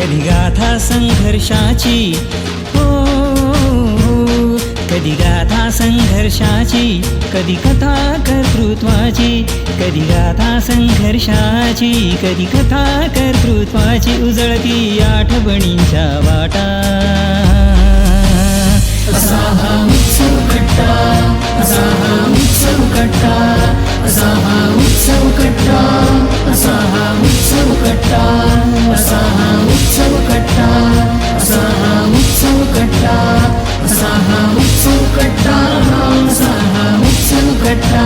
कधी गाथा संघर्षाची, हो कधी गाथा संघर्षाची, कधी कथा कर्तृत्वाची, कधी गाथा संघर्षाची, कधी कथा कर्तृत्वाची, उजळती आठवणींच्या वाटा. असा हा उत्सव कट्टा, असा हा उत्सव कट्टा, असा हा उत्सव कट्टा, असा हा उत्सव कट्टा, असा हा उत्सव कट्टा, असा हा उत्सव कट्टा, असा हा उत्सव कट्टा, असा हा उत्सव कट्टा.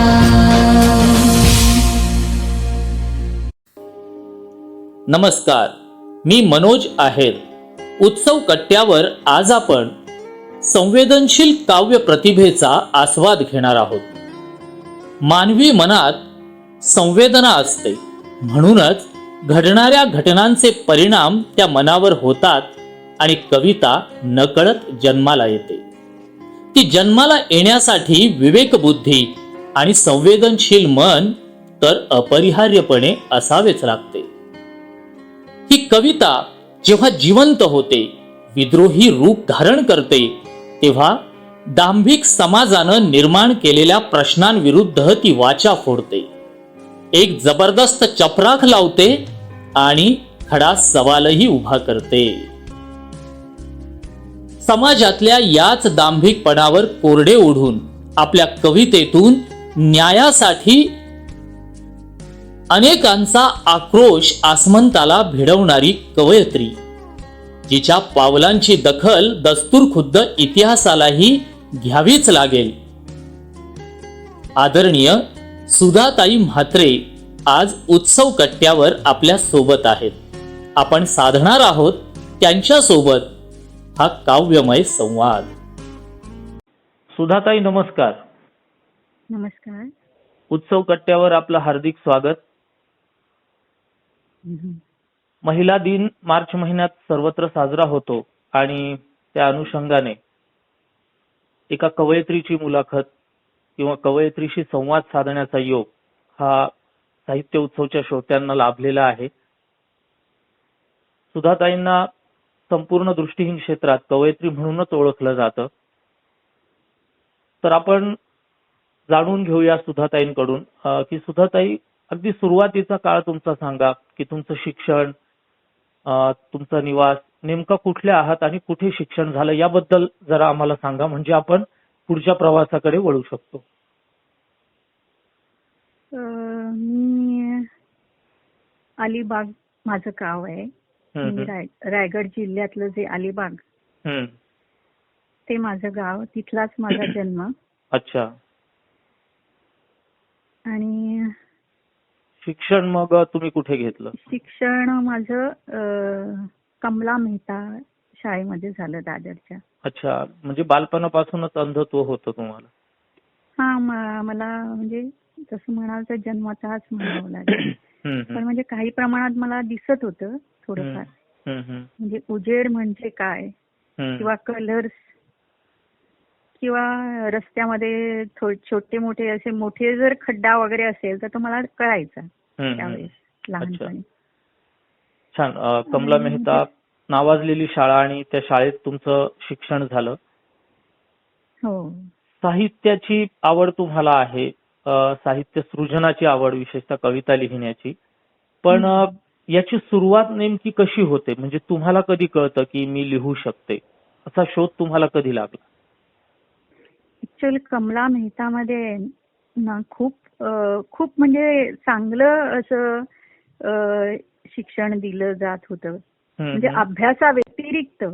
नमस्कार, मी मनोज आहेर. उत्सव कट्ट्यावर आज आपण संवेदनशील काव्य प्रतिभेचा आस्वाद घेणार आहोत. मानवी मनात संवेदना असते, म्हणूनच घडणाऱ्या घटनांचे परिणाम त्या मनावर होतात आणि कविता नकळत जन्माला येते. ती जन्माला येण्यासाठी विवेकबुद्धी आणि संवेदनशील मन तर अपरिहार्यपणे असावेच लागते. ही कविता जेव्हा जिवंत होते, विद्रोही रूप धारण करते, तेव्हा दांभिक समाजानं निर्माण केलेल्या प्रश्नांविरुद्ध ती वाचा फोडते, एक जबरदस्त चपराक लावते आणि खडा सवालही उभा करते. समाजातल्या याच दांभिकपणावर कोरडे ओढून आपल्या कवितेतून न्यायासाठी अनेकांचा आक्रोश आसमंताला भिडवणारी कवयित्री, जिच्या पावलांची दखल दस्तूरखुद्द इतिहासालाही घ्यावीच लागेल. आदरणीय सुधाताई म्हात्रे आज उत्सव कट्ट्यावर आपल्या सोबत आहेत. आपण साधणार आहोत त्यांच्या सोबत हा काव्यमय संवाद. सुधाताई नमस्कार. नमस्कार. उत्सव कट्ट्यावर आपलं हार्दिक स्वागत. महिला दिन मार्च महिन्यात सर्वत्र साजरा होतो आणि त्या अनुषंगाने एका कवयित्रीची मुलाखत किंवा कवयित्रीशी संवाद साधण्याचा योग हा साहित्य उत्सवच्या श्रोत्यांना लाभलेला आहे. सुधाताईंना संपूर्ण दृष्टिहीन क्षेत्रात कवयित्री म्हणूनच ओळखलं जातं. तर आपण जाणून घेऊया सुधाताईंकडून की सुधाताई, अगदी सुरुवातीचा काळ तुमचा सांगा, की तुमचं शिक्षण, तुमचा निवास नेमका कुठले आहात आणि कुठे शिक्षण झालं याबद्दल जरा आम्हाला सांगा, म्हणजे आपण पुढच्या प्रवासाकडे वळू शकतो. मी अलिबाग माझं गाव आहे. मी रायगड जिल्ह्यातलं जे अलिबाग ते माझं गाव, तिथलाच माझा जन्म. अच्छा. आणि शिक्षण मग तुम्ही कुठे घेतलं? शिक्षण माझं कमला मेहता शाळेमध्ये झालं, दादरच्या. अच्छा, म्हणजे बालपणापासूनच अंधत्व होतं तुम्हाला? हा, मला म्हणजे तसं म्हणाल तर जन्माचाच म्हणावं लागेल. पण म्हणजे काही प्रमाणात मला दिसत होतं थोडंफार, म्हणजे उजेड म्हणजे काय किंवा कलर्स किंवा रस्त्यामध्ये छोटे मोठे असे मोठे जर खड्डा वगैरे असेल तर तो मला कळायचा त्यावेळेस लहानपणी. छान. कमला मेहता नावाजलेली शाळा आणि त्या शाळेत तुमचं शिक्षण झालं. हो. साहित्याची आवड तुम्हाला आहे, साहित्य सृजनाची आवड, विशेषतः कविता लिहिण्याची. पण याची सुरुवात नेमकी कशी होते? म्हणजे तुम्हाला कधी कळतं की मी लिहू शकते? असा शोध तुम्हाला कधी लागला? ऍक्च्युअली कमला मेहतामध्ये ना खूप म्हणजे चांगलं असं शिक्षण दिलं जात होतं. म्हणजे अभ्यासाव्यतिरिक्त.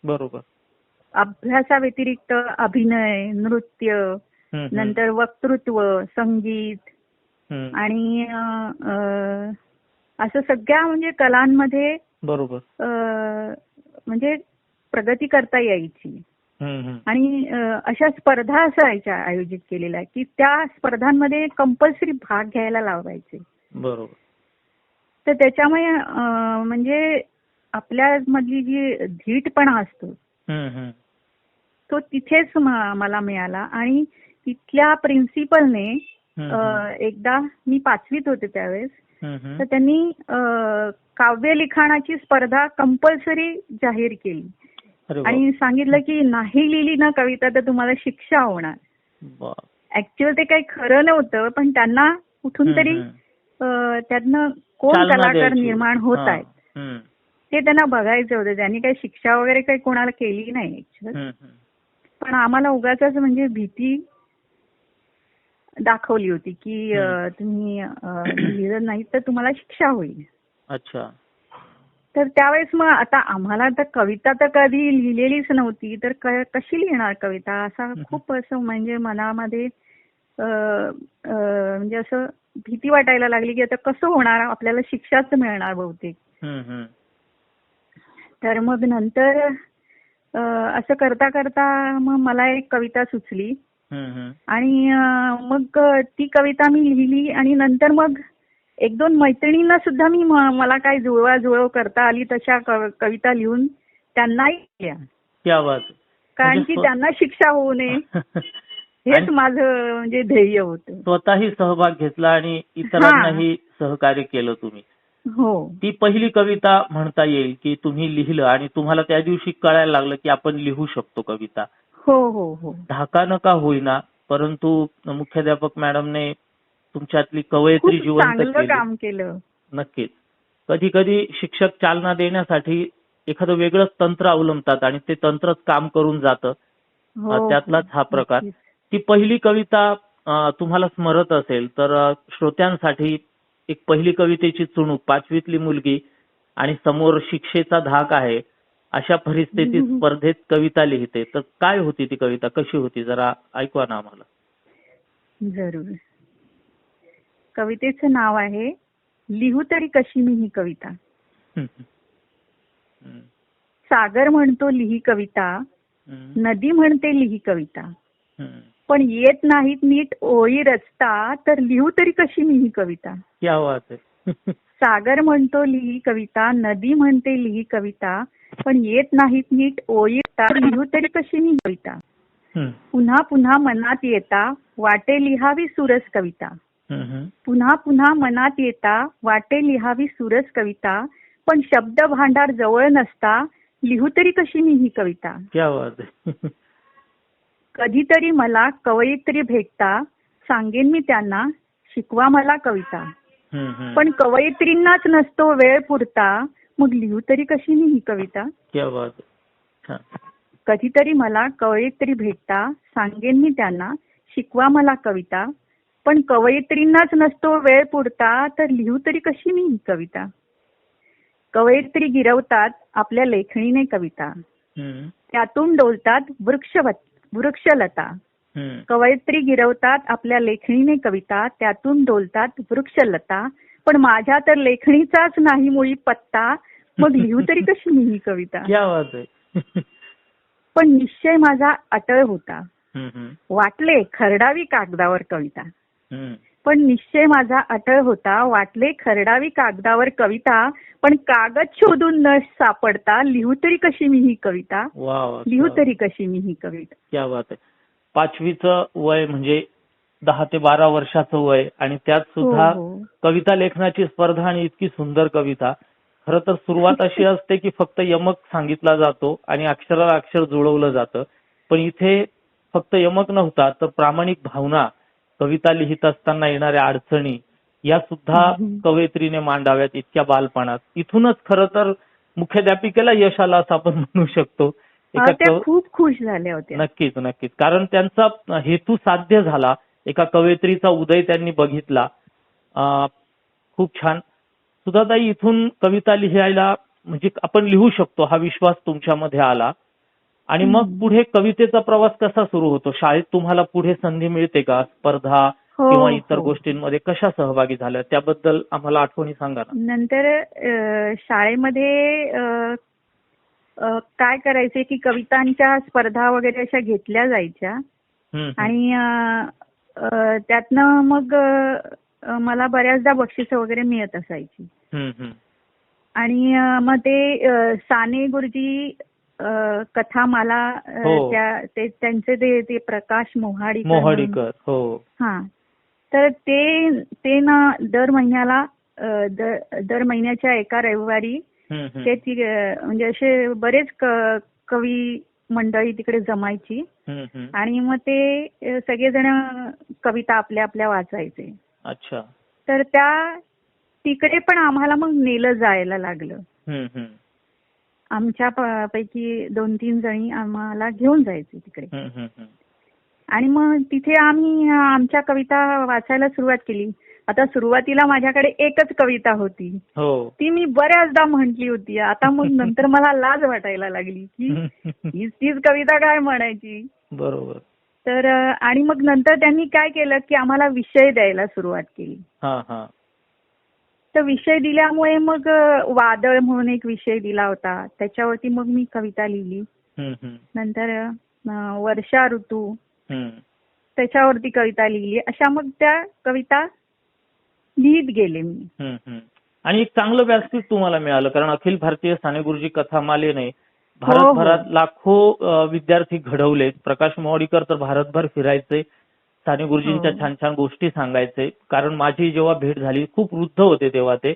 बरोबर. अभ्यासाव्यतिरिक्त अभिनय, नृत्य, नंतर वक्तृत्व, संगीत आणि असं सगळ्या म्हणजे कलांमध्ये बरोबर म्हणजे प्रगती करता यायची. आणि अशा स्पर्धा असायच्या आयोजित केलेल्या की त्या स्पर्धांमध्ये कंपल्सरी भाग घ्यायला लावायचे. बरोबर. तर त्याच्यामुळे म्हणजे आपल्या मधली जी धीटपणा असतो तो तिथेच मला मिळाला. आणि तिथल्या प्रिन्सिपलने एकदा, मी 5वीत होते त्यावेळेस, तर त्यांनी काव्य लिखाणाची स्पर्धा कंपल्सरी जाहीर केली अरे वा. आणि सांगितलं की नाही लिहिली ना कविता तर तुम्हाला शिक्षा होणार. वा. ऍक्च्युअल ते काही खरं नव्हतं, पण त्यांना कुठून तरी त्यातनं कोण चालना कलाकार द्यायची. निर्माण होत हा. आहेत ते त्यांना बघायचं होतं. त्यांनी काही शिक्षा वगैरे काही कोणाला केली नाही ऍक्च्युअल, पण आम्हाला उगाच म्हणजे भीती दाखवली होती की तुम्ही लिहिलं नाही तर तुम्हाला शिक्षा होईल. अच्छा. तर त्यावेळेस मग आता आम्हाला तर कविता तर कधी लिहिलेलीच नव्हती, तर कशी लिहिणार कविता असा खूप असं म्हणजे मनामध्ये म्हणजे असं भीती वाटायला लागली की आता कसं होणार, आपल्याला शिक्षाच मिळणार बहुतेक. तर मग नंतर असं करता करता मग मला एक कविता सुचली आणि मग ती कविता मी लिहिली आणि नंतर मग एक दोन मैत्रिणींना सुद्धा मी मला काय जुळवाजुळव करता आली तशा कविता लिहून त्यांनाही दिल्या. क्या बात. कारण की त्यांना शिक्षा होऊ नये हेच माझं म्हणजे ध्येय होतं. स्वतःही सहभाग घेतला आणि इतरांनाही सहकार्य केलं तुम्ही. हो. ती पहिली कविता म्हणता येईल की तुम्ही लिहिलं आणि तुम्हाला त्या दिवशी कळायला लागलं की आपण लिहू शकतो कविता. हो हो हो. धाकानं का होईना, परंतु मुख्याध्यापक मॅडमने तुमच्यातली कवयित्री जिवंत केली. काम केलं. नक्कीच. कधी कधी शिक्षक चालना देण्यासाठी एखादं वेगळंच तंत्र अवलंबतात आणि ते तंत्रच काम करून जातं. त्यातलाच हा प्रकार. ती पहिली कविता तुम्हाला स्मरत असेल तर श्रोत्यांसाठी एक पहिली कवितेची चुणूक, 5वीतली मुलगी आणि समोर शिक्षेचा धाक आहे अशा परिस्थितीत स्पर्धेत कविता लिहिते, तर काय होती ती कविता, कशी होती, जरा ऐकवा ना आम्हाला. जरूर. कवितेचं नाव आहे लिहू तरी कशी मी ही कविता. सागर म्हणतो लिही कविता, नदी म्हणते लिही कविता, पण येत नाहीत नीट ओळी रचता, तर लिहू तरी कशी मी ही कविता. क्या बात आहे. सागर म्हणतो लिही कविता, नदी म्हणते लिही कविता, पण येत नाहीत नीट ओळी रचता, लिहू तरी कशी मी कविता. पुन्हा पुन्हा मनात येता वाटे लिहावी सुरस कविता. पुन्हा पुन्हा मनात येता वाटे लिहावी सुरस कविता, पण शब्द भांडार जवळ नसता, लिहू तरी कशी मी ही कविता. क्या बात आहे. कधीतरी मला कवयित्री भेटता, सांगेन मी त्यांना शिकवा मला कविता, पण कवयित्रींनाच नसतो वेळ पुरता, मग लिहू तरी कशी मी ही कविता. क्या बात आहे. कधीतरी मला कवयित्री भेटता, सांगेन मी त्यांना शिकवा मला कविता, पण कवयित्रींनाच नसतो वेळ पुरता, तर लिहू तरी कशी मी ही कविता. कवयित्री गिरवतात आपल्या लेखणीने कविता, त्यातून डोलतात वृक्षलता. कवयित्री गिरवतात आपल्या लेखणीने कविता, त्यातून डोलतात वृक्षलता, पण माझ्या तर लेखणीचाच नाही मुळी पत्ता, मग लिहू तरी कशी मी ही कविता. क्या बात आहे. पण निश्चय माझा अटळ होता, वाटले खरडावी कागदावर कविता. पण निश्चय माझा अटळ होता, वाटले खरडावी कागदावर कविता, पण कागद शोधून न सापडता, लिहू तरी कशी मी ही कविता. लिहू तरी कशी मी ही कविता. क्या बात आहे. 5वीचं वय म्हणजे 10 ते 12 वर्षाचं वय आणि त्यात सुद्धा कविता लेखनाची स्पर्धा आणि इतकी सुंदर कविता. खरं तर सुरुवात अशी असते की फक्त यमक सांगितला जातो आणि अक्षराला अक्षर जुळवलं जातं, पण इथे फक्त यमक नव्हता तर प्रामाणिक भावना, कविता लिहित असताना येणाऱ्या अडचणी या सुद्धा कवयित्रीने मांडाव्यात इतक्या बालपणात. इथूनच खरं तर मुख्याध्यापिकेला यश आलं असं आपण म्हणू शकतो. त्या खूप खुश झाल्या होत्या. नक्कीच नक्कीच. कारण त्यांचा हेतू साध्य झाला. एका कवयित्रीचा उदय त्यांनी बघितला. खूप छान. सुधाताई, इथून कविता लिहायला म्हणजे आपण लिहू शकतो हा विश्वास तुमच्यामध्ये आला आणि मग पुढे कवितेचा प्रवास कसा सुरू होतो? शाळेत तुम्हाला पुढे संधी मिळते का? स्पर्धा किंवा इतर गोष्टींमध्ये कशा सहभागी झाल्या त्याबद्दल आम्हाला आठवणी सांगा ना. नंतर शाळेमध्ये काय करायचे की कवितांच्या स्पर्धा वगैरे अशा घेतल्या जायच्या आणि त्यातनं मग मला बऱ्याचदा बक्षिसं वगैरे मिळत असायची. आणि मग ते साने गुरुजी कथामाला त्यांचे ते प्रकाश मोहाडीकर. हो. हा, तर ते ना दर महिन्याला दर महिन्याच्या एका रविवारी ते म्हणजे असे बरेच कवी मंडळी तिकडे जमायची आणि मग ते सगळेजण कविता आपल्या आपल्या वाचायचे. अच्छा. तर तिकडे पण आम्हाला मग नेलं जायला लागलं. आमच्या पैकी 2-3 जणी आम्हाला घेऊन जायचे तिकडे आणि मग तिथे आम्ही आमच्या कविता वाचायला सुरुवात केली. आता सुरुवातीला माझ्याकडे एकच कविता होती, ती मी बऱ्याचदा म्हटली होती. आता मग नंतर मला लाज वाटायला लागली की तीच कविता काय म्हणायची. बरोबर. तर आणि मग नंतर त्यांनी काय केलं की आम्हाला विषय द्यायला सुरुवात केली. तर विषय दिल्यामुळे मग वादळ म्हणून एक विषय दिला होता, त्याच्यावरती मग मी कविता लिहिली. नंतर वर्षा ऋतू, त्याच्यावरती कविता लिहिली. अशा मग त्या कविता लिहित गेले मी. आणि एक चांगलं व्यासपीठ तुम्हाला मिळालं, कारण अखिल भारतीय साने गुरुजी कथामालेने भारतभरात लाखो विद्यार्थी घडवले. प्रकाश मावडीकर तर भारतभर फिरायचे, साने गुरुजींच्या छान छान गोष्टी सांगायचे. कारण माझी जेव्हा भेट झाली, खूप वृद्ध होते तेव्हा ते,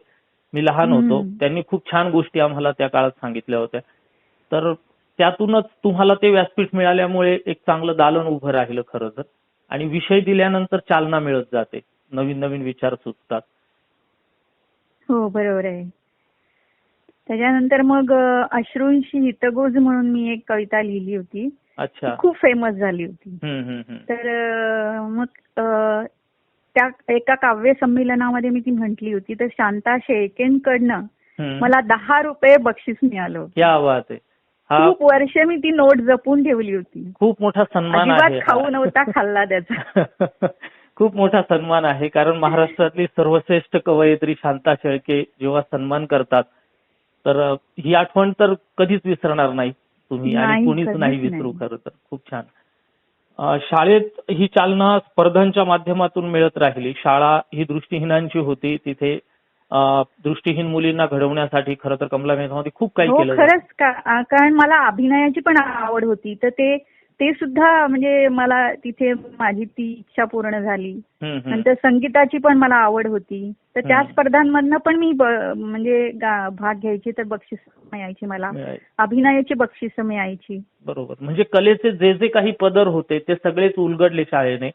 मी लहान होतो. त्यांनी खूप छान गोष्टी आम्हाला त्या काळात सांगितल्या होत्या. तर त्यातूनच तुम्हाला ते व्यासपीठ मिळाल्यामुळे एक चांगलं दालन उभं राहिलं खरं तर. आणि विषय दिल्यानंतर चालना मिळत जाते, नवीन नवीन विचार सुचतात. हो, बरोबर आहे. त्याच्यानंतर मग अश्रूंशी हितगुज म्हणून मी एक कविता लिहिली होती. अच्छा. खूप फेमस झाली होती. तर मग त्या एका काव्य संमेलनामध्ये मी ती म्हटली होती. तर शांता शेळकेंकडनं मला 10 रुपये बक्षीस मिळालं. क्या बात आहे. खूप वर्ष मी ती नोट जपून ठेवली होती. खूप मोठा सन्मान आहे. अजिबात खाऊ नव्हता खाल्ला त्याचा. खूप मोठा सन्मान आहे, कारण महाराष्ट्रातली सर्वश्रेष्ठ कवयित्री शांता शेळके जेव्हा सन्मान करतात तर ही आठवण तर कधीच विसरणार नाही तुम्ही आणि कुणीच नाही विसरू. खरं तर खूप छान. शाळेत ही चालना स्पर्धांच्या माध्यमातून मिळत राहिली. शाळा ही दृष्टिहीनांची होती, तिथे दृष्टिहीन मुलींना घडवण्यासाठी खरं तर कमला मेधामध्ये खूप काही केलं. खरंच कारण मला अभिनयाची पण आवड होती. तर ते सुद्धा म्हणजे मला तिथे माझी ती इच्छा पूर्ण झाली. नंतर संगीताची पण मला आवड होती. तर त्या स्पर्धांमधनं पण मी म्हणजे भाग घ्यायची, तर बक्षीस मिळायची मला. अभिनयाची बक्षीस मिळायची. बरोबर. म्हणजे कलेचे जे जे काही पदर होते ते सगळेच उलगडले शाळेने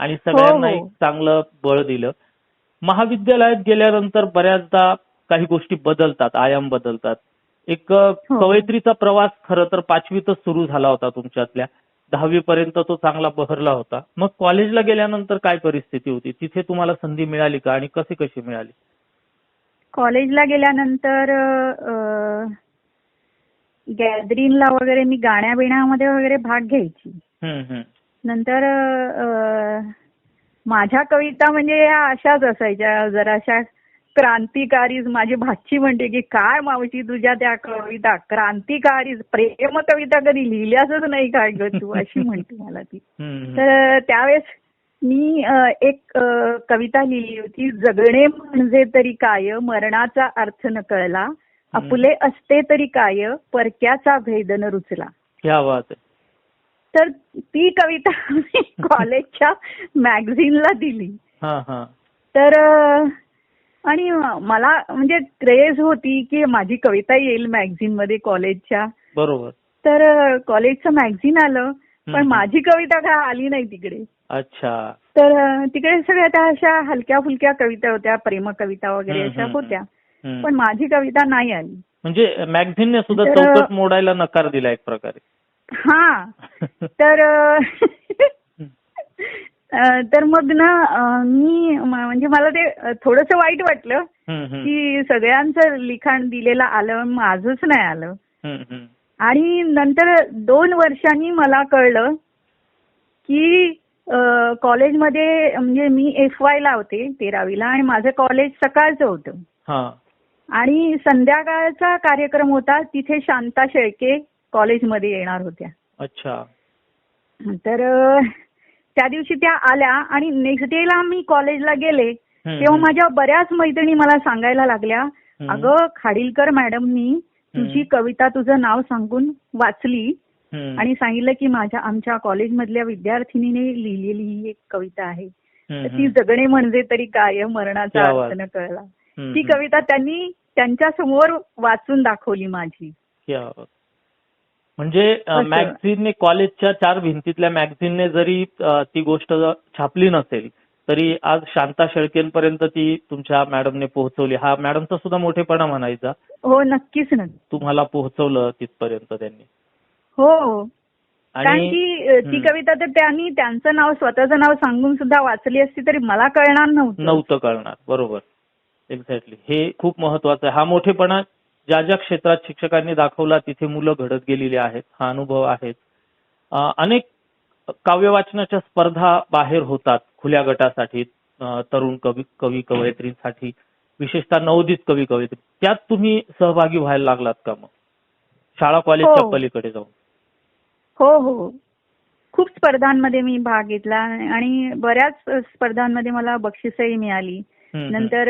आणि सगळ्यांना एक चांगलं बळ दिलं. महाविद्यालयात गेल्यानंतर बऱ्याचदा काही गोष्टी बदलतात, आयाम बदलतात. एक कवयित्रीचा प्रवास खरं तर 5वीतच सुरू झाला होता तुमच्यातल्या. 10वी पर्यंत तो चांगला बहरला होता. मग कॉलेजला गेल्यानंतर काय परिस्थिती होती? तिथे तुम्हाला संधी मिळाली का आणि कशी मिळाली? कॉलेजला गेल्यानंतर गॅदरिंगला वगैरे मी गाण्याबिण्यामध्ये वगैरे भाग घ्यायची. नंतर माझ्या कविता म्हणजे अशाच असायच्या, जराशा क्रांतिकारी. माझी भाची म्हणते की काय मावशी तुझ्या त्या कविता क्रांतिकारी, प्रेम कविता कधी लिहिल्यासच नाही काय ग तू, अशी म्हणते मला ती. तर त्यावेळेस मी एक कविता लिहिली होती, जगणे म्हणजे तरी काय, मरणाचा अर्थ न कळला, आपुले असते तरी काय, परक्याचा भेद न रुचला. क्या बात आहे. तर ती कविता मी कॉलेजच्या मॅगझिनला दिली. तर आणि मला म्हणजे क्रेज होती की माझी कविता येईल मॅगझिन मध्ये कॉलेजच्या. बरोबर. तर कॉलेजचं मॅगझिन आलं, पण माझी कविता काय आली नाही तिकडे. अच्छा. तर तिकडे सगळ्या त्या अशा हलक्या फुलक्या कविता होत्या, प्रेम कविता वगैरे अशा होत्या, पण माझी कविता नाही आली. म्हणजे मॅगझिनने सुद्धा चौकट मोडायला नकार दिला एक प्रकारे. तर मग ना मी म्हणजे मला ते थोडंसं वाईट वाटलं की सगळ्यांचं लिखाण दिलेलं आलं, माझंच नाही आलं. आणि नंतर 2 वर्षांनी मला कळलं की कॉलेजमध्ये म्हणजे मी FY ला होते 13वीला आणि माझं कॉलेज सकाळचं होतं आणि संध्याकाळचा कार्यक्रम होता, तिथे शांता शेळके कॉलेजमध्ये येणार होत्या. अच्छा. तर त्या दिवशी त्या आल्या आणि नेक्स्ट डेला मी कॉलेजला गेले तेव्हा माझ्या बऱ्याच मैत्रिणी मला सांगायला लागल्या, अगं खाडीलकर मॅडमनी तुझी कविता तुझं नाव सांगून वाचली आणि सांगितलं की आमच्या कॉलेजमधल्या विद्यार्थिनीने लिहिलेली ही एक कविता आहे, ती जगणे म्हणजे तरी काय, मरणाचा अर्थ न कळला. ती कविता त्यांनी त्यांच्या समोर वाचून दाखवली माझी. म्हणजे मॅगझिनने, कॉलेजच्या 4 भिंतीतल्या मॅगझिनने जरी ती गोष्ट छापली नसेल तरी आज शांता शेळकेंपर्यंत ती तुमच्या मॅडमने पोहोचवली. हा मॅडमचा सुद्धा मोठेपणा म्हणायचा. हो, नक्कीच ना. तुम्हाला पोहोचवलं तिथपर्यंत त्यांनी. हो, कारण की ती कविता तर त्यांनी त्यांचं नाव, स्वतःचं नाव सांगून सुद्धा वाचली असती तरी मला कळणार नव्हतं कळणार. बरोबर, एक्झॅक्टली. हे खूप महत्वाचं आहे. हा मोठेपणा ज्या ज्या क्षेत्रात शिक्षकांनी दाखवला तिथे मुलं घडत गेलेली आहेत. हा अनुभव आहे. अनेक काव्य वाचनाच्या स्पर्धा बाहेर होतात खुल्या गटासाठी, तरुण कवी कवयित्रींसाठी, विशेषतः नवोदित कवी कवयित्री. त्यात तुम्ही सहभागी व्हायला लागलात का मग, शाळा कॉलेजच्या पलीकडे जाऊन? हो, खूप स्पर्धांमध्ये मी भाग घेतला आणि बऱ्याच स्पर्धांमध्ये मला बक्षिसही मिळाली. नंतर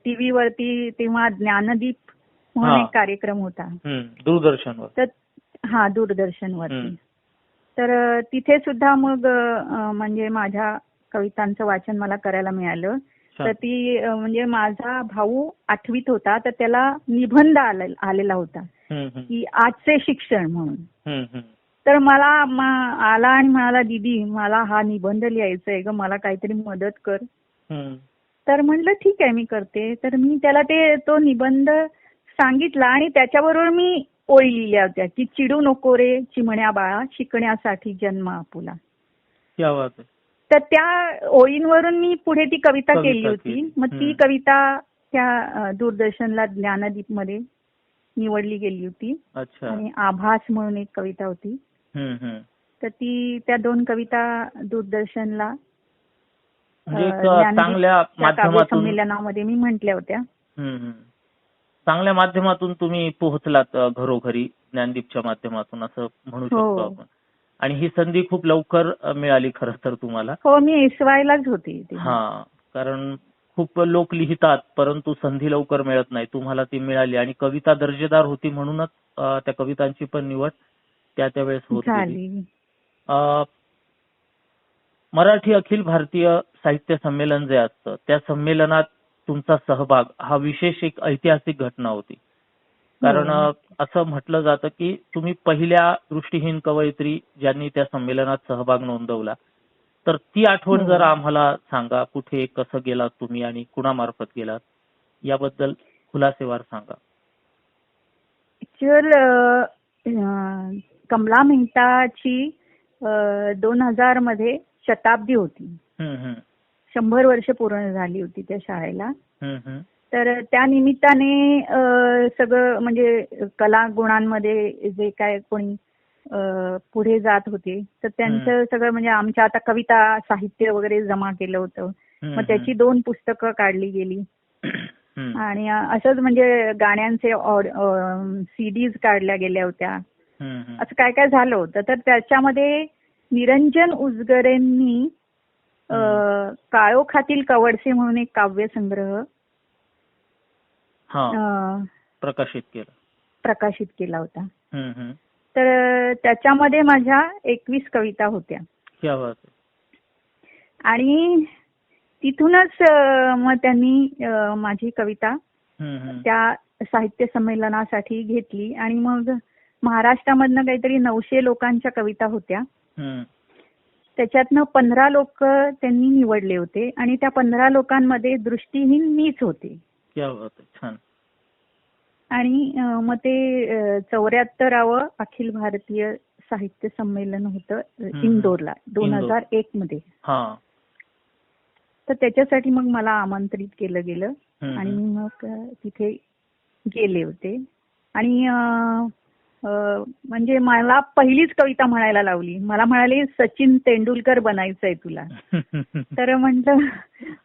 टीव्ही वरती तेव्हा ज्ञानदीप म्हणून एक कार्यक्रम होता दूरदर्शनवर. तर दूरदर्शनवरती. तर तिथे सुद्धा मग म्हणजे माझ्या कवितांचं वाचन मला करायला मिळालं. तर ती म्हणजे माझा भाऊ 8वीत होता, तर त्याला निबंध आलेला होता की आजचे शिक्षण म्हणून. तर मला आला आणि म्हणाला, दीदी मला हा निबंध लिहायचा आहे ग, मला काहीतरी मदत कर. तर म्हणलं ठीक आहे मी करते. तर मी त्याला तो निबंध सांगितला आणि त्याच्याबरोबर मी ओळी लिहिल्या होत्या की चिडू नको रे चिमण्या बाळा, शिकण्यासाठी जन्म आपुला. तर त्या ओळींवरून मी पुढे ती कविता केली होती. मग ती कविता त्या दूरदर्शनला ज्ञानदीप मध्ये निवडली गेली होती. आणि आभास म्हणून एक कविता होती. तर त्या 2 कविता दूरदर्शनला चांगल्या माध्यमातून, संमेलनामध्ये मी म्हटल्या होत्या. चांगल्या माध्यमातून तुम्ही पोहोचलात घरोघरी, ज्ञानदीपच्या माध्यमातून असं म्हणू शकतो आपण. आणि ही संधी खूप लवकर मिळाली खरं तर तुम्हाला. हो, मी एसवायलाच होते. कारण खूप लोक लिहितात परंतु संधी लवकर मिळत नाही. तुम्हाला ती मिळाली आणि कविता दर्जेदार होती म्हणूनच त्या कवितांची पण निवड त्या वेळेस होत गेली. मराठी अखिल भारतीय साहित्य संमेलन जे असतं त्या संमेलनात तुमचा सहभाग हा विशेष एक ऐतिहासिक घटना होती. कारण असं म्हटलं जातं की तुम्ही पहिल्या दृष्टीहीन कवयित्री ज्यांनी त्या संमेलनात सहभाग नोंदवला. तर ती आठवण जरा आम्हाला सांगा. कुठे, कसं गेलात तुम्ही आणि कुणामार्फत गेलात याबद्दल खुलासेवार सांगा. कमला मेहताची 2000 मध्ये शताब्दी होती. 100 वर्ष पूर्ण झाली होती त्या शाळेला. तर त्या निमित्ताने सगळं म्हणजे कला गुणांमध्ये जे काय कोणी पुढे जात होते तर त्यांचं सगळं म्हणजे आमच्या आता कविता साहित्य वगैरे जमा केलं होतं. मग त्याची 2 पुस्तकं काढली गेली. आणि असंच म्हणजे गाण्यांचे सीडीज काढल्या गेल्या होत्या. असं काय काय झालं होतं. तर त्याच्यामध्ये निरंजन उजगरेंनी काळोखातील कवडसे म्हणून एक काव्यसंग्रह प्रकाशित केला होता. तर त्याच्यामध्ये माझ्या 21 कविता होत्या. आणि तिथूनच मग त्यांनी माझी कविता त्या साहित्य संमेलनासाठी घेतली. आणि मग महाराष्ट्रामधनं काहीतरी 900 लोकांच्या कविता होत्या. त्याच्यातनं 15 लोक त्यांनी निवडले होते आणि त्या 15 लोकांमध्ये दृष्टीहीन मीच होते. आणि मग ते 74वे अखिल भारतीय साहित्य संमेलन होतं इंदोरला 2001 मध्ये. तर त्याच्यासाठी मग मला आमंत्रित केलं गेलं आणि मग तिथे गेले होते. आणि म्हणजे मला पहिलीच कविता म्हणायला लावली. मला म्हणाले सचिन तेंडुलकर बनायचंय तुला. तर म्हटलं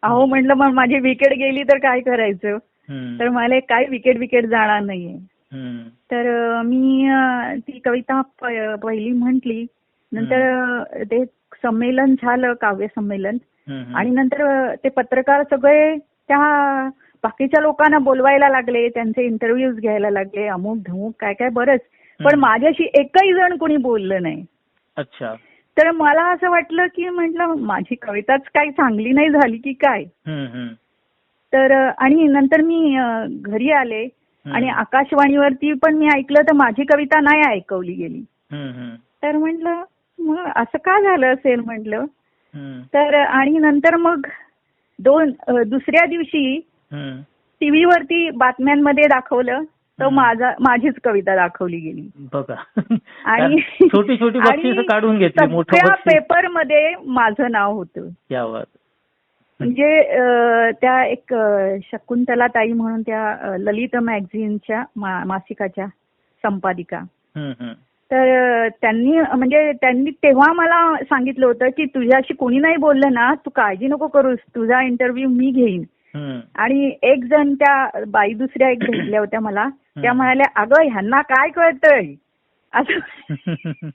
अहो म्हटलं मग माझी विकेट गेली तर काय करायचं. तर मला काय विकेट जाणार नाहीये. तर मी ती कविता पहिली म्हटली. नंतर ते संमेलन झालं, काव्य संमेलन. आणि नंतर ते पत्रकार सगळे त्या बाकीच्या लोकांना बोलवायला लागले, त्यांचे इंटरव्ह्यूज घ्यायला लागले, अमुक धमुक काय काय बरंच. पण माझ्याशी एकही जण कोणी बोललं नाही. अच्छा. तर मला असं वाटलं की म्हटलं माझी कविताच काही चांगली नाही झाली की काय. तर आणि नंतर मी घरी आले आणि आकाशवाणीवरती पण मी ऐकलं तर माझी कविता नाही ऐकवली गेली. तर म्हटलं मग असं का झालं असेल म्हटलं. तर आणि नंतर मग दुसऱ्या दिवशी टीव्हीवरती बातम्यांमध्ये दाखवलं तर माझीच कविता दाखवली गेली. बघा. आणि छोटी छोटी बक्षीस काढून घेतली, मोठं त्या बक्षीस. पेपरमध्ये माझं नाव होतं. क्या बात. म्हणजे त्या एक शकुंतला ताई म्हणून त्या ललित मॅगझिनच्या मासिकाच्या संपादिका. तर त्यांनी तेव्हा मला सांगितलं होतं की तुझ्याशी कोणी नाही बोललं ना, तू काळजी नको करूस, तुझा इंटरव्ह्यू मी घेईन. आणि एक जण त्या बाई दुसऱ्या एक भेटल्या होत्या मला, त्या म्हणाल्या अगं ह्यांना काय कळतंय असं.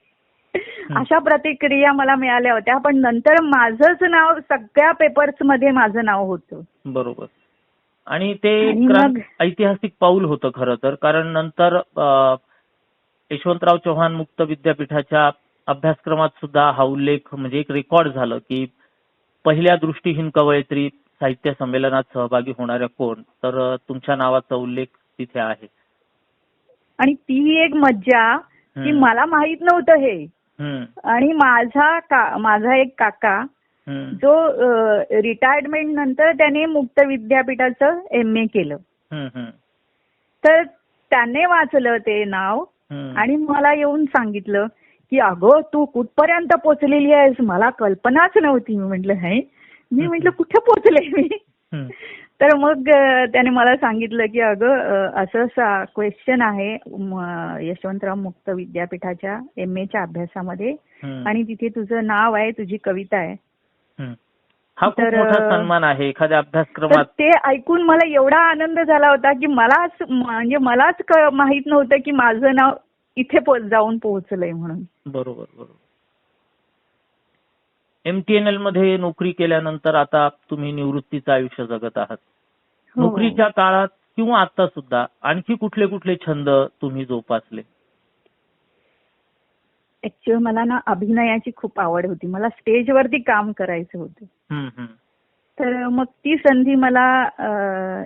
अशा प्रतिक्रिया मला मिळाल्या होत्या. पण नंतर माझंच नाव सगळ्या पेपर्स मध्ये माझं नाव होतं. बरोबर. आणि ते ऐतिहासिक पाऊल होतं खरं तर, कारण नंतर यशवंतराव चव्हाण मुक्त विद्यापीठाच्या अभ्यासक्रमात सुद्धा हा उल्लेख म्हणजे एक रेकॉर्ड झालं की पहिल्या दृष्टीहीन कवयित्री साहित्य संमेलनात सहभागी होणाऱ्या कोण, तर तुमच्या नावाचा उल्लेख तिथे आहे. आणि ती एक मज्जा की मला माहित नव्हतं हे. आणि माझा एक काका जो रिटायरमेंट नंतर त्याने मुक्त विद्यापीठाचं MA केलं. तर त्याने वाचलं ते नाव आणि मला येऊन सांगितलं की अगं तू कुठपर्यंत पोचलेली आहेस, मला कल्पनाच नव्हती. मी म्हटलं कुठे पोचले मी. तर मग त्याने मला सांगितलं की अगं असं क्वेश्चन आहे यशवंतराव मुक्त विद्यापीठाच्या MAच्या अभ्यासामध्ये आणि तिथे तुझं नाव आहे, तुझी कविता आहे. हा खूप मोठा सन्मान आहे एखाद्या अभ्यासक्रमात. ते ऐकून मला एवढा आनंद झाला होता की मलाच माहित नव्हतं की माझं नाव इथे जाऊन पोहोचलंय म्हणून. बरोबर बरोबर. MTNL मध्ये नोकरी केल्यानंतर आता तुम्ही निवृत्तीचं आयुष्य जगत आहात. नोकरीच्या काळात किंवा आता सुद्धा आणखी कुठले कुठले छंद तुम्ही जोपासले? ऍक्च्युअली मला ना अभिनयाची खूप आवड होती. मला स्टेजवरती काम करायचं होतं. तर मग ती संधी मला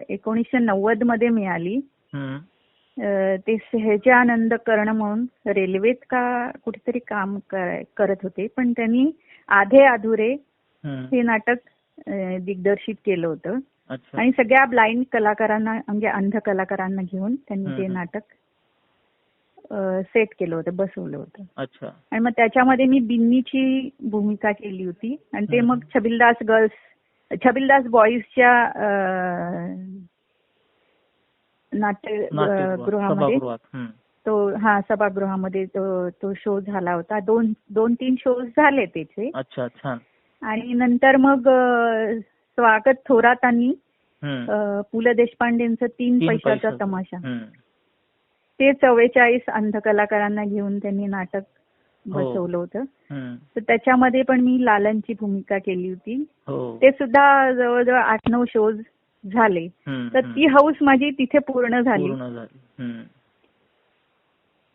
1990 मध्ये मिळाली. ते सहजानंद कर्ण म्हणून रेल्वेत का कुठेतरी काम करत होते, पण त्यांनी आधे अधुरे हे नाटक दिग्दर्शित केलं होतं. आणि सगळ्या ब्लाइंड कलाकारांना म्हणजे अंध कलाकारांना घेऊन त्यांनी ते नाटक सेट केलं होतं, बसवलं होतं. आणि मग त्याच्यामध्ये मी बिन्नीची भूमिका केली होती. आणि ते मग छबिलदास बॉईजच्या नाट्यगृहामध्ये सभागृहामध्ये तो शो झाला होता. 2-3 शोज झाले त्याचे. आणि नंतर मग स्वागत थोरातांनी पु ल देशपांडेंचं 3 पैशाचा तमाशा, ते 44 अंध कलाकारांना घेऊन त्यांनी नाटक बसवलं होतं. तर त्याच्यामध्ये पण मी लालनची भूमिका केली होती. ते सुद्धा जवळजवळ 8-9 शोज झाले. तर ती हौस माझी तिथे पूर्ण झाली.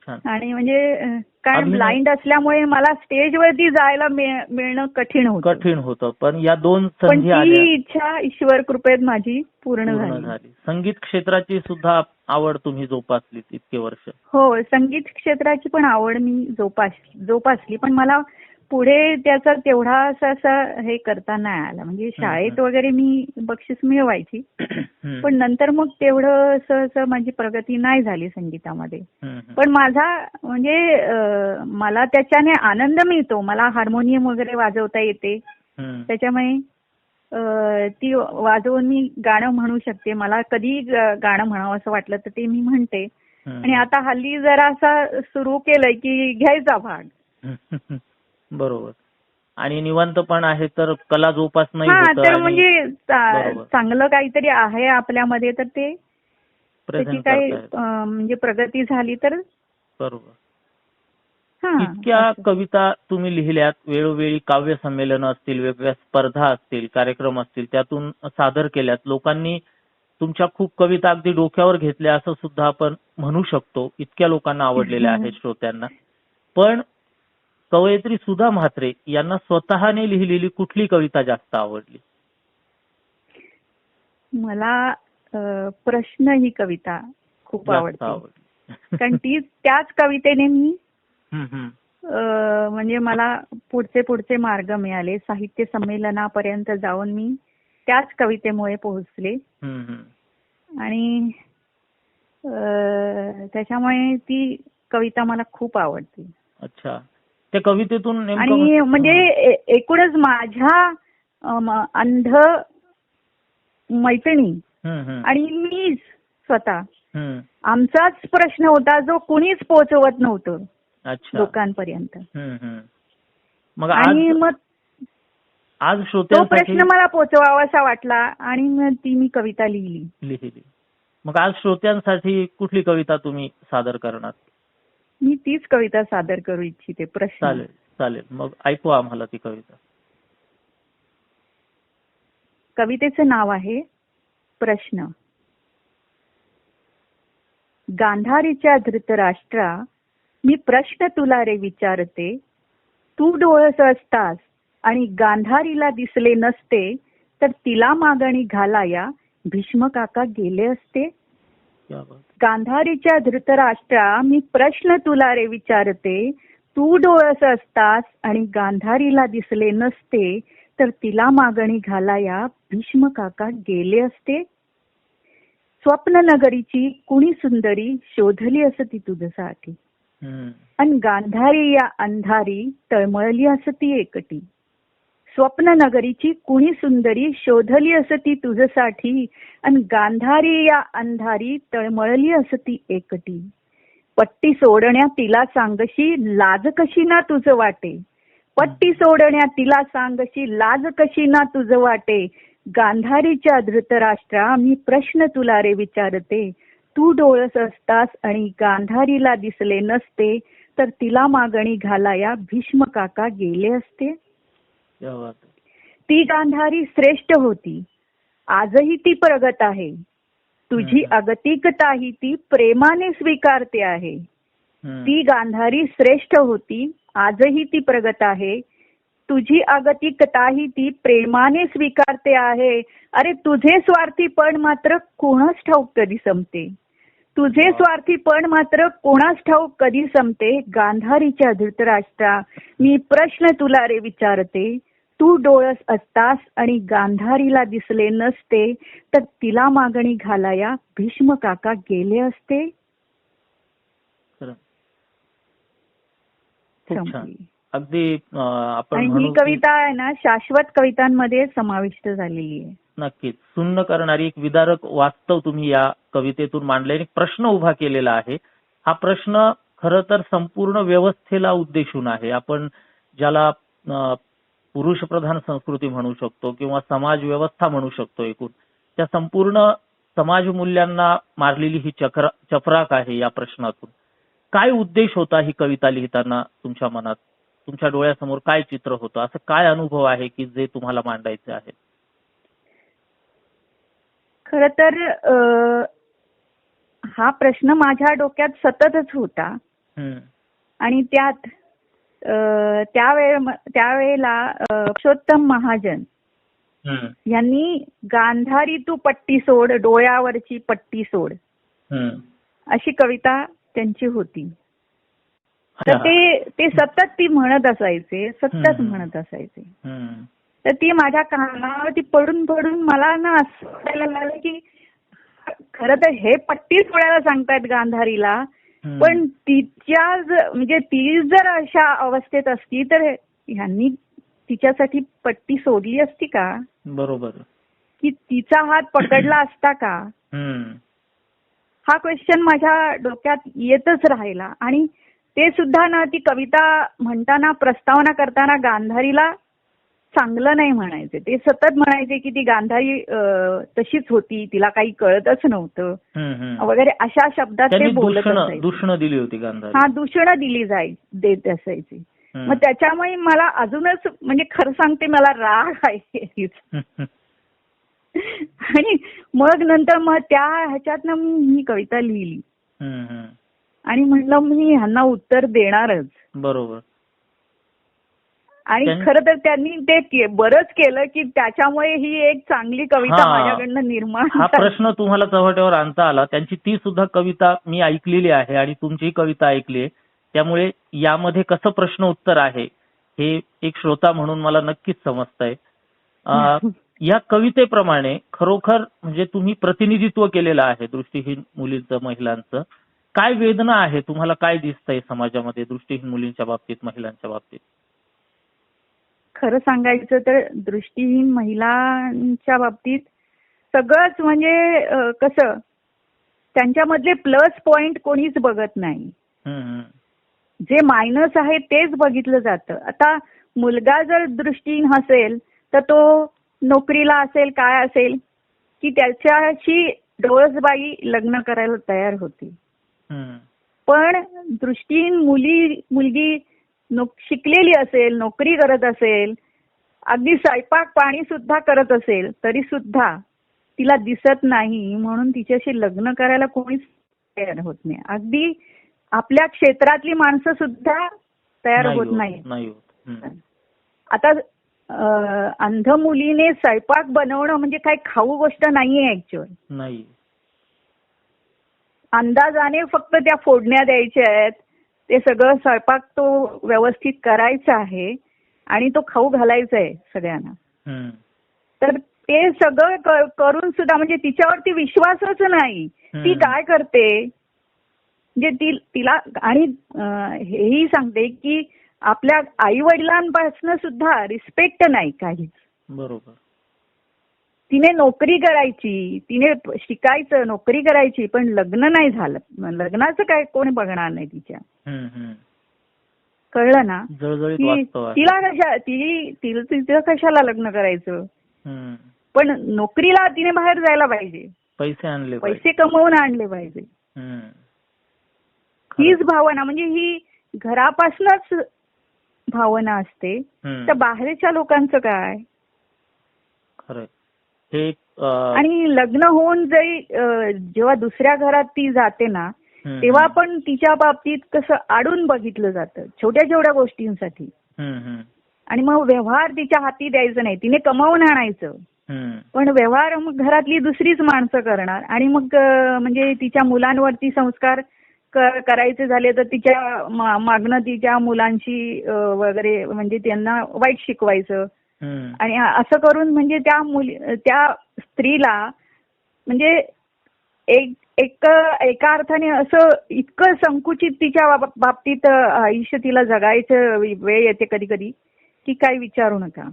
आणि म्हणजे काय ब्लाइंड असल्यामुळे मला स्टेजवरती जायला मिळणं कठीण होतं. पण या 2 संधी आल्या. पण ती इच्छा ईश्वर कृपेत माझी पूर्ण झाली. संगीत क्षेत्राची सुद्धा आवड तुम्ही जोपासली इतके वर्ष? हो, संगीत क्षेत्राची पण आवड मी जोपासली. पण मला पुढे त्याचा तेवढा असं हे करता नाही आला. म्हणजे शाळेत वगैरे मी बक्षीस मिळवायची, पण नंतर मग तेवढं असं माझी प्रगती नाही झाली संगीतामध्ये. पण माझा म्हणजे मला त्याच्याने आनंद मिळतो. मला हार्मोनियम वगैरे वाजवता येते, त्याच्यामुळे ती वाजवून मी गाणं म्हणू शकते. मला कधी गाणं म्हणावं असं वाटलं तर ते मी म्हणते. आणि आता हल्ली जरा असं सुरू केलंय की घ्यायचा भाग. बरोबर. आणि निवांत पण आहे तर कला जोपासणं होतं. तर म्हणजे चांगलं काहीतरी आहे आपल्यामध्ये तर ते त्याची काही म्हणजे प्रगती झाली तर. बरोबर. इतक्या कविता तुम्ही लिहिल्यात, वेळोवेळी काव्य संमेलनं असतील, वेगवेगळ्या स्पर्धा असतील, कार्यक्रम असतील, त्यातून सादर केल्यात. लोकांनी तुमच्या खूप कविता अगदी डोक्यावर घेतल्या असं सुद्धा आपण म्हणू शकतो. इतक्या लोकांना आवडलेल्या आहेत श्रोत्यांना. पण कवयित्री सुधा म्हात्रे यांना स्वतःने लिहिलेली कुठली कविता जास्त आवडली? मला प्रश्न ही कविता खूप आवडते. कारण त्याच कवितेने मी म्हणजे मला पुढचे मार्ग मिळाले. साहित्य संमेलनापर्यंत जाऊन मी त्याच कवितेमुळे पोहोचले आणि त्याच्यामुळे ती कविता मला खूप आवडते. अच्छा, त्या कवितेतून आणि म्हणजे एकूणच माझ्या अंध मैत्रिणी आणि मी स्वतः आमचाच प्रश्न होता जो कुणीच पोहोचवत नव्हतं लोकांपर्यंत. मग आज तो प्रश्न मला पोहोचवावासा वाटला आणि मग ती मी कविता लिहिली. मग आज श्रोत्यांसाठी कुठली कविता तुम्ही सादर करणार? मी तीच कविता सादर करू इच्छिते, प्रश्न. चालेल, मग ऐकू आम्हाला ती कविता. कवितेचं नाव आहे प्रश्न. गांधारीच्या धृतराष्ट्रा, मी प्रश्न तुला रे विचारते. तू डोळस असतास आणि गांधारीला दिसले नसते, तर तिला मागणी घालाया भीष्म काका गेले असते. गांधारीच्या धृतराष्ट्रा, मी प्रश्न तुला रे विचारते. तू डोळस असतास आणि गांधारीला दिसले नसते, तर तिला मागणी घालाया भीष्म काका गेले असते. स्वप्न नगरीची कुणी सुंदरी शोधली असती तुझ्यासाठी, अन गांधारी या अंधारी तळमळली असती एकटी. स्वप्न नगरीची कुणी सुंदरी शोधली असती तुझ्यासाठी, अन गांधारी या अंधारी तळमळली असती एकटी. पट्टी सोडण्या तिला सांगशी लाज कशी ना तुझं वाटे. पट्टी सोडण्या तिला सांगशी लाज कशी ना तुझं वाटे. गांधारीच्या धृतराष्ट्रा, मी प्रश्न तुला रे विचारते. तू डोळस असतास आणि गांधारीला दिसले नसते, तर तिला मागणी घालाया भीष्म काका गेले असते. ती गांधारी श्रेष्ठ होती, आजही ती प्रगत आहे. तुझी अगतिकताही ती प्रेमाने स्वीकारते आहे. ती गांधारी श्रेष्ठ होती, आजही ती प्रगत आहे. तुझी अगतिकताही ती प्रेमाने स्वीकारते आहे. अरे तुझे स्वार्थीपण मात्र कोणास ठाऊक कधी संपते. तुझे स्वार्थीपण मात्र कोणास ठाऊक कधी संपते. गांधारीच्या धृतराष्ट्रा, मी प्रश्न तुला रे विचारते. तू डोळस असतास आणि गांधारीला दिसले नसते, तर तिला मागणी घालाया भीष्म काका गेले असते. अगदी आपण ही कविता आहे ना शाश्वत कवितांमध्ये समाविष्ट झालेली आहे. नक्कीच सुन्न करणारी एक विदारक वास्तव तुम्ही या कवितेतून मांडले. एक प्रश्न उभा केलेला आहे. हा प्रश्न खरं तर संपूर्ण व्यवस्थेला उद्देशून आहे. आपण ज्याला पुरुष प्रधान संस्कृती म्हणू शकतो किंवा समाज व्यवस्था म्हणू शकतो, एकूण त्या संपूर्ण समाज मूल्यांना मारलेली ही चपराक आहे. या प्रश्नातून काय उद्देश होता ही कविता लिहिताना तुमच्या मनात, तुमच्या डोळ्यासमोर काय चित्र होतं, असं काय अनुभव आहे की जे तुम्हाला मांडायचे आहे? खर तर हा प्रश्न माझ्या डोक्यात सततच होता आणि त्यावेळेला पुरुषोत्तम महाजन यांनी गांधारी तू पट्टी सोड, डोळ्यावरची पट्टी सोड अशी कविता त्यांची होती. तर ते सतत ती म्हणत असायचे, सतत म्हणत असायचे. तर ती माझ्या कानावरती पडून पडून मला ना असं वाटायला लागलं की खरं तर हे पट्टी सोडायला सांगतायत गांधारीला, पण म्हणजे ती जर अशा अवस्थेत असती तर ह्यांनी तिच्यासाठी पट्टी सोडली असती का? बरोबर. की तिचा हात पकडला असता का? हा क्वेश्चन माझ्या डोक्यात येतच राहिला. आणि ते सुद्धा ना ती कविता म्हणताना, प्रस्तावना करताना गांधारीला चांगलं नाही म्हणायचे. ते सतत म्हणायचे की ती गांधारी तशीच होती, तिला काही कळतच नव्हतं वगैरे अशा शब्दात ते बोलत असायचे. दूषणं दिली होती गांधारी. हा, दूषणं देत असायचे. मग त्याच्यामुळे मला अजूनच म्हणजे खरं सांगते मला राग आहे. आणि मग नंतर मग त्या ह्याच्यातनं मी कविता लिहिली आणि म्हणलं मी ह्यांना उत्तर देणारच. बरोबर. आणि खरं तर त्यांनी ते बरंच केलं की त्याच्यामुळे ही एक चांगली कविता माझ्याकडनं निर्माण हा प्रश्न तुम्हाला चव्हाट्यावर आणता आला. त्यांची ती सुद्धा कविता मी ऐकलेली आहे आणि तुमचीही कविता ऐकली आहे. त्यामुळे यामध्ये कसं प्रश्न उत्तर आहे हे एक श्रोता म्हणून मला नक्कीच समजतंय. या कवितेप्रमाणे खरोखर म्हणजे तुम्ही प्रतिनिधित्व केलेलं आहे दृष्टीहीन मुलींचं, महिलांचं. काय वेदना आहे, तुम्हाला काय दिसतंय समाजामध्ये दृष्टीहीन मुलींच्या बाबतीत, महिलांच्या बाबतीत? खरं सांगायचं तर दृष्टीहीन महिलांच्या बाबतीत सगळंच म्हणजे कसं त्यांच्यामधले प्लस पॉइंट कोणीच बघत नाही. जे मायनस आहे तेच बघितलं जातं. आता मुलगा जर दृष्टीहीन असेल तर तो नोकरीला असेल काय असेल की त्याच्याशी डोळसबाई लग्न करायला तयार होती. पण दृष्टीहीन मुलगी शिकलेली असेल, नोकरी करत असेल, अगदी स्वयंपाक पाणी सुद्धा करत असेल तरी सुद्धा तिला दिसत नाही म्हणून तिच्याशी लग्न करायला कोणीच तयार होत नाही. अगदी आपल्या क्षेत्रातली माणसं सुद्धा तयार होत नाही. आता अंध मुलीने स्वयंपाक बनवणं म्हणजे काही खाऊ गोष्ट नाहीये ऍक्च्युअल. नाही. अंदाजाने फक्त त्या फोडण्या द्यायच्या आहेत, ते सगळं स्वयंपाक तो व्यवस्थित करायचा आहे आणि तो खाऊ घालायचा आहे सगळ्यांना. तर ते सगळं करून सुद्धा म्हणजे तिच्यावरती विश्वासच नाही. ती काय करते म्हणजे तिला आणि हेही सांगते की आपल्या आई वडिलांपासून सुद्धा रिस्पेक्ट नाही काहीच. बरोबर. तिने नोकरी करायची, तिने शिकायचं, नोकरी करायची, पण लग्न नाही झालं. लग्नाचं काय कोणी बघणार नाही तिच्या. कळलं ना? तिला कशाला लग्न करायचं. पण नोकरीला तिने बाहेर जायला पाहिजे, पैसे कमवून आणले पाहिजे. हीच भावना म्हणजे ही घरापासूनच भावना असते. तर बाहेरच्या लोकांचं काय. खरं. आणि लग्न होऊन जेव्हा दुसऱ्या घरात ती जाते ना तेव्हा पण तिच्या बाबतीत कसं आडून बघितलं जातं छोट्या छोट्या गोष्टींसाठी. आणि मग व्यवहार तिच्या हाती द्यायचं नाही, तिने कमावून आणायचं. पण व्यवहार मग घरातली दुसरीच माणसं करणार. आणि मग म्हणजे तिच्या मुलांवरती संस्कार करायचे झाले तर तिच्या मागणं तिच्या मुलांशी वगैरे म्हणजे त्यांना वाईट शिकवायचं. आणि असं करून म्हणजे त्या स्त्रीला म्हणजे एका अर्थाने असं इतकं संकुचित तिच्या बाबतीत आयुष्य तिला जगायचं वेळ येते कधी कधी की काय विचारू नका.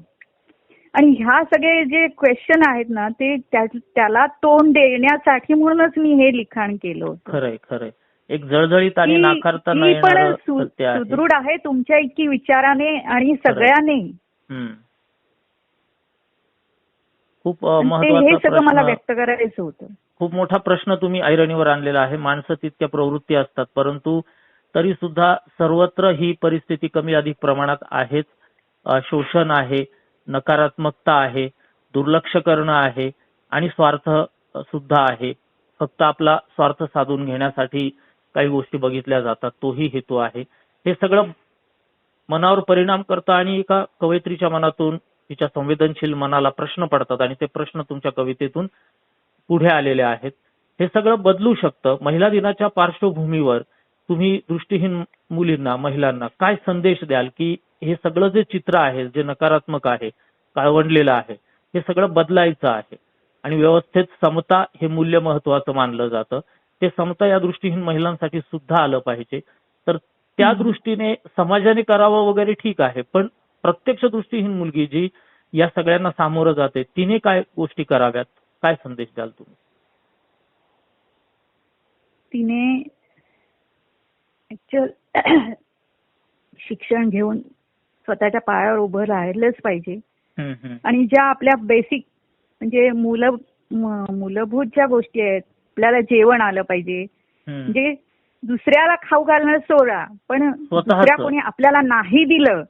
आणि ह्या सगळे जे क्वेश्चन आहेत ना ते त्याला तोंड देण्यासाठी म्हणूनच मी हे लिखाण केलं. खरंय खरंय. एक जळजळीत आणि नाकारता न येणारं सत्य आहे. सुदृढ आहे तुमच्या इतकी विचाराने आणि सगळ्याने. खूप महत्त्वाचा प्रश्न मला व्यक्त करायचं होतं. खूप मोठा प्रश्न तुम्ही ऐरणीवर आणलेला आहे. माणसं तितक्या प्रवृत्ती असतात परंतु तरी सुद्धा सर्वत्र ही परिस्थिती कमी अधिक प्रमाणात आहेच. शोषण आहे, नकारात्मकता आहे, दुर्लक्ष करणं आहे आणि स्वार्थ सुद्धा आहे. फक्त आपला स्वार्थ साधून घेण्यासाठी काही गोष्टी बघितल्या जातात, तोही हेतू आहे. हे सगळं मनावर परिणाम करतं आणि एका कवयित्रीच्या मनातून तिच्या संवेदनशील मनाला प्रश्न पडतात आणि ते प्रश्न तुमच्या कवितेतून पुढे आलेले आहेत. हे सगळं बदलू शकतं. महिला दिनाच्या पार्श्वभूमीवर तुम्ही दृष्टीहीन मुलींना, महिलांना काय संदेश द्याल की हे सगळं जे चित्र आहे, जे नकारात्मक आहे, काळवंडलेलं आहे, हे सगळं बदलायचं आहे आणि व्यवस्थेत समता हे मूल्य महत्वाचं मानलं जातं. ते समता या दृष्टीहीन महिलांसाठी सुद्धा आलं पाहिजे. तर त्या दृष्टीने समाजाने करावं वगैरे ठीक आहे, पण प्रत्यक्ष दृष्टीहीन मुलगी जी या सगळ्यांना सामोरं जाते तिने काय गोष्टी कराव्यात, काय संदेश द्याल तुम्ही? तिने शिक्षण घेऊन स्वतःच्या पायावर उभं राहिलंच पाहिजे. आणि ज्या आपल्या बेसिक म्हणजे मूलभूत ज्या गोष्टी आहेत, आपल्याला जेवण आलं पाहिजे. म्हणजे दुसऱ्याला खाऊ घालणं सोडा, पण दुसऱ्या कोणी आपल्याला नाही दिलं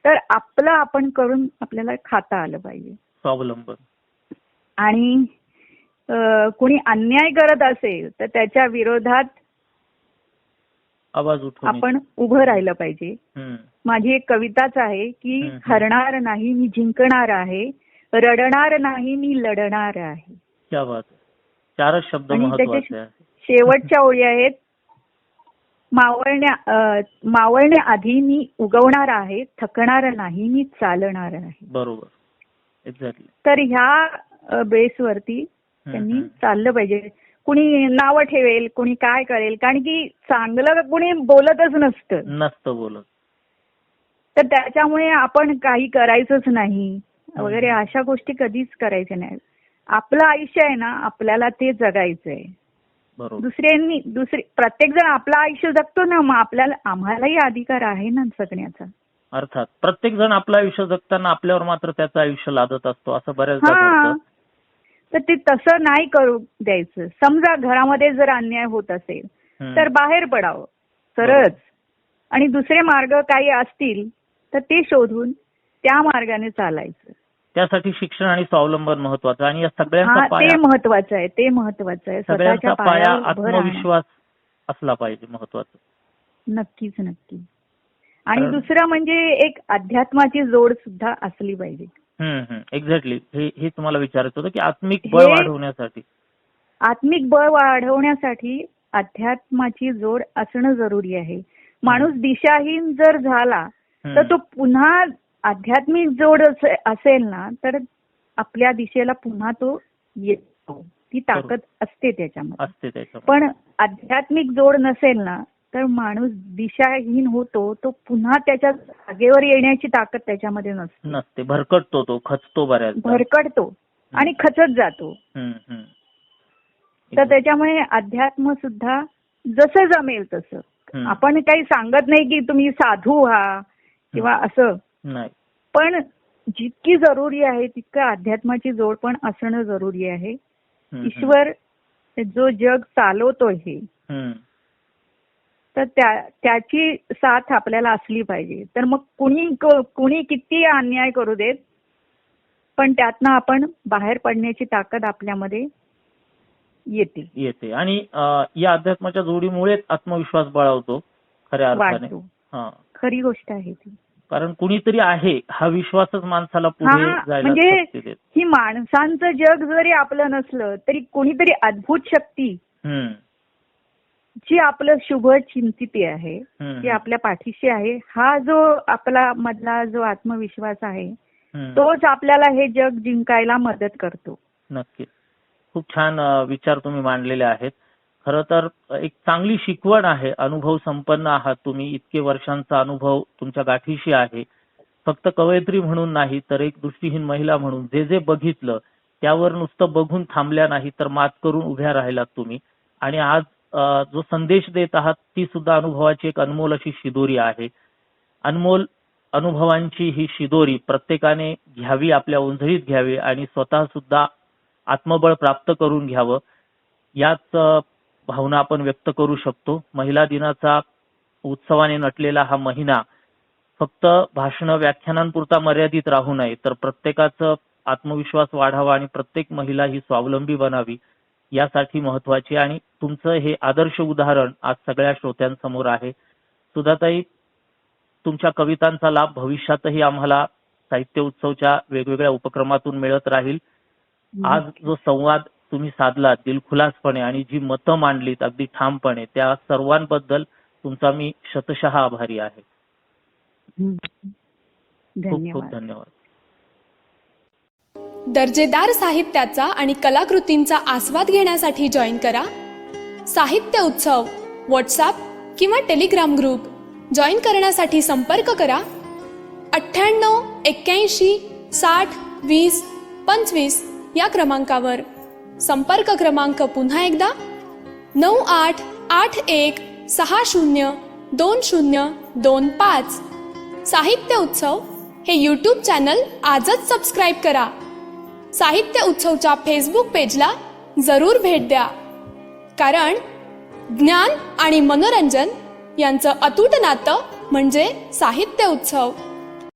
तर आपलं आपण करून आपल्याला खाता आलं पाहिजे. स्वावलंबन. आणि कोणी अन्याय करत असेल तर त्याच्या विरोधात आवाज उठवणे, आपण उभं राहिलं पाहिजे. माझी एक कविताच आहे की हरणार नाही मी जिंकणार आहे, रडणार नाही मी लढणार आहे. क्या बात आहे. चारच शब्द आणि महत्त्वाचे आहेत. शेवटच्या ओळी आहेत, मावळण्याआधी मी उगवणार आहे, थकणार नाही मी चालणार आहे. बरोबर, एक्झॅक्टली. तर ह्या बेसवरती त्यांनी चाललं पाहिजे. कुणी नावं ठेवेल, कुणी काय करेल, कारण की चांगलं कुणी बोलतच नसतं बोलत, तर त्याच्यामुळे आपण काही करायचंच नाही वगैरे अशा गोष्टी कधीच करायच्या नाही. आपलं आयुष्य आहे ना, आपल्याला ते जगायचंय. प्रत्येक जण आपलं आयुष्य जगतो ना, मग आम्हालाही अधिकार आहे ना जगण्याचा. अर्थात प्रत्येक जण आपलं आयुष्य जगताना आपल्यावर मात्र त्याचं आयुष्य लादत असतो, असं बऱ्याचदा घडतं. तर ते तसं नाही करू द्यायचं. समजा घरामध्ये जर अन्याय होत असेल तर बाहेर पडावं सरळच, आणि दुसरे मार्ग काही असतील तर ते शोधून त्या मार्गाने चालायचं. त्यासाठी शिक्षण आणि स्वावलंबन महत्वाचं, आणि या सगळ्यांचा पाया ते महत्वाचं आहे. सगळ्यांचा पाया आत्मविश्वास असला पाहिजे, महत्वाचं. नक्कीच. आणि दुसरं म्हणजे एक अध्यात्माची जोड सुद्धा असली पाहिजे. एक्झॅक्टली. हे तुम्हाला विचारायचं होतं की आत्मिक बळ वाढवण्यासाठी अध्यात्माची जोड असणं जरुरी आहे. माणूस दिशाहीन जर झाला तर तो पुन्हा आध्यात्मिक जोड असेल ना, तर आपल्या दिशेला पुन्हा तो येतो. ती ताकद असते त्याच्यामध्ये. पण आध्यात्मिक जोड नसेल ना, तर माणूस दिशाहीन होतो. तो पुन्हा त्याच्या जागेवर येण्याची ताकद त्याच्यामध्ये नसते. भरकटतो, तो खचतो, भरकटतो आणि खचत जातो. तर त्याच्यामुळे अध्यात्म सुद्धा जसं जमेल तसं. आपण काही सांगत नाही की तुम्ही साधू व्हा किंवा असं नाही, पण जितकी जरुरी आहे तितकं अध्यात्माची जोड पण असणं जरुरी आहे. ईश्वर जो जग चालवतोय हे, तर त्याची साथ आपल्याला असली पाहिजे. तर मग कुणी किती अन्याय करू देत, पण त्यातनं आपण बाहेर पडण्याची ताकद आपल्यामध्ये येते. आणि या अध्यात्माच्या जोडीमुळेच आत्मविश्वास बळावतो खऱ्या अर्थाने. खरी गोष्ट आहे ती. कारण कुणीतरी आहे हा विश्वासच माणसाला पुढे जायला म्हणजे ही माणसांचं जग जरी आपलं नसलं तरी कुणीतरी अद्भुत शक्ती जी आपलं शुभ चिंतित आहे, जी आपल्या पाठीशी आहे, हा जो आपला मधला जो आत्मविश्वास आहे तोच आपल्याला हे जग जिंकायला मदत करतो. नक्की. खूप छान विचार तुम्ही मांडलेले आहेत. खरं तर एक चांगली शिकवण आहे. अनुभव संपन्न आहात तुम्ही. इतके वर्षांचा अनुभव तुमच्या गाठीशी आहे. फक्त कवयित्री म्हणून नाही, तर एक दृष्टीहीन महिला म्हणून जे बघितलं त्यावर नुसतं बघून थांबल्या नाही, तर मात करून उभ्या राहिलात तुम्ही. आणि आज जो संदेश देत आहात ती सुद्धा अनुभवाची एक अनमोल अशी शिदोरी आहे. अनमोल अनुभवांची ही शिदोरी प्रत्येकाने घ्यावी, आपल्या ओंजळीत घ्यावी आणि स्वतः सुद्धा आत्मबळ प्राप्त करून घ्यावं. याच भावना आपण व्यक्त करू शकतो. महिला दिनाचा उत्सवाने नटलेला हा महिना फक्त भाषण व्याख्यानांपुरता मर्यादित राहू नये, तर प्रत्येकाचं आत्मविश्वास वाढावा आणि प्रत्येक महिला ही स्वावलंबी बनावी यासाठी महत्वाची. आणि तुमचं हे आदर्श उदाहरण आज सगळ्या श्रोत्यांसमोर आहे. सुधाताई, तुमच्या कवितांचा लाभ भविष्यातही आम्हाला साहित्य उत्सवच्या वेगवेगळ्या उपक्रमातून मिळत राहील. आज जो संवाद तुम्ही साधलात दिलखुलासपणे आणि जी मतं मांडलीत अगदी ठामपणे, त्या सर्वांबद्दल तुमचा मी शतशः आभारी आहे. खूप खूप धन्यवाद. दर्जेदार साहित्याचा आणि कलाकृतींचा आस्वाद घेण्यासाठी जॉईन करा साहित्य उत्सव व्हॉट्सॲप किंवा टेलिग्राम ग्रुप. जॉईन करण्यासाठी संपर्क करा 98 81 60 20 25 या क्रमांकावर. संपर्क क्रमांक पुन्हा एकदा 9881 60 2025. साहित्य उत्सव हे यूट्यूब चॅनल आजच सबस्क्राईब करा. साहित्य उत्सवच्या फेसबुक पेजला जरूर भेट द्या, कारण ज्ञान आणि मनोरंजन यांचं अतूट नातं म्हणजे साहित्य उत्सव.